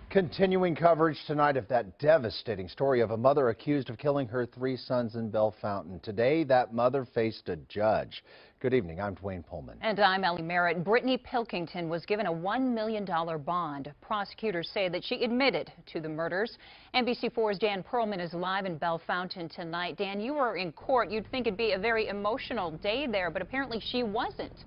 Continuing coverage tonight of that devastating story of a mother accused of killing her 3 sons in Bellefontaine. Today, that mother faced a judge. Good evening. I'm Dwayne Pullman. And I'm Ellie Merritt. Brittany Pilkington was given a $1 million bond. Prosecutors say that she admitted to the murders. NBC4's Dan Perlman is live in Bellefontaine tonight. Dan, you were in court. You'd think it'd be a very emotional day there, but apparently she wasn't.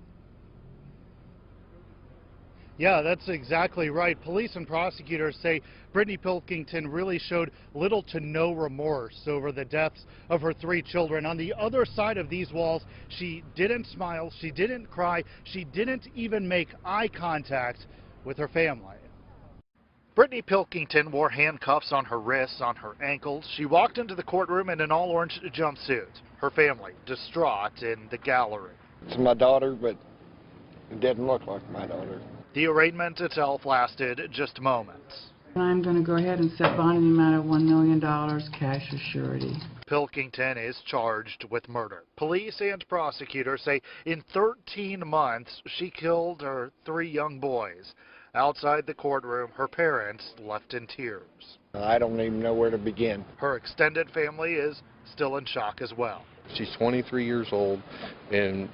Yeah, that's exactly right. Police and prosecutors say Brittany Pilkington really showed little to no remorse over the deaths of her 3 children. On the other side of these walls, she didn't smile, she didn't cry, she didn't even make eye contact with her family. Brittany Pilkington wore handcuffs on her wrists, on her ankles. She walked into the courtroom in an all-orange jumpsuit. Her family distraught in the gallery. It's my daughter, but it didn't look like my daughter. The arraignment itself lasted just moments. I'm going to go ahead and set bond in the amount of $1 million cash as surety. Pilkington is charged with murder. Police and prosecutors say in 13 months she killed her 3 young boys. Outside the courtroom, her parents left in tears. I don't even know where to begin. Her extended family is still in shock as well. She's 23 years old, and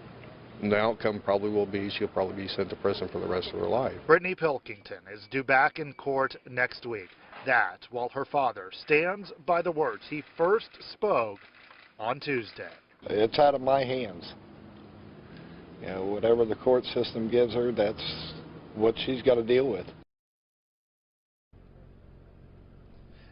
the outcome probably will be she'll probably be sent to prison for the rest of her life. Brittany Pilkington is due back in court next week. That while her father stands by the words he first spoke on Tuesday. It's out of my hands. You know, whatever the court system gives her, that's what she's got to deal with.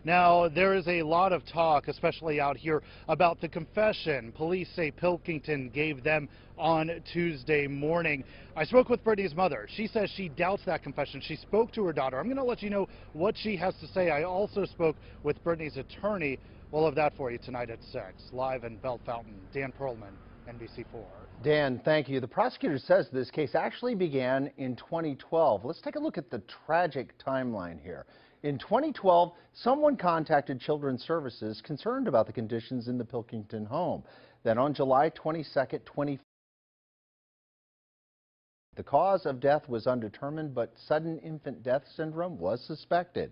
Now, there is a lot of talk, especially out here, about the confession police say Pilkington gave them on Tuesday morning. I spoke with Brittany's mother. She says she doubts that confession. She spoke to her daughter. I'm going to let you know what she has to say. I also spoke with Brittany's attorney. We'll have that for you tonight at 6. Live in Bellefontaine, Dan Perlman, NBC4. Dan, thank you. The prosecutor says this case actually began in 2012. Let's take a look at the tragic timeline here. In 2012, someone contacted Children's Services concerned about the conditions in the Pilkington home. Then on July 22nd, the cause of death was undetermined, but sudden infant death syndrome was suspected.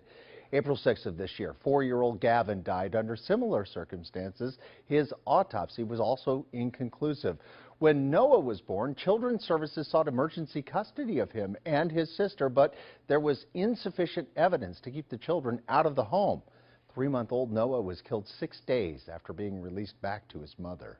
April 6th of this year, 4-year-old Gavin died under similar circumstances. His autopsy was also inconclusive. When Noah was born, Children's Services sought emergency custody of him and his sister, but there was insufficient evidence to keep the children out of the home. 3-month-old Noah was killed 6 days after being released back to his mother.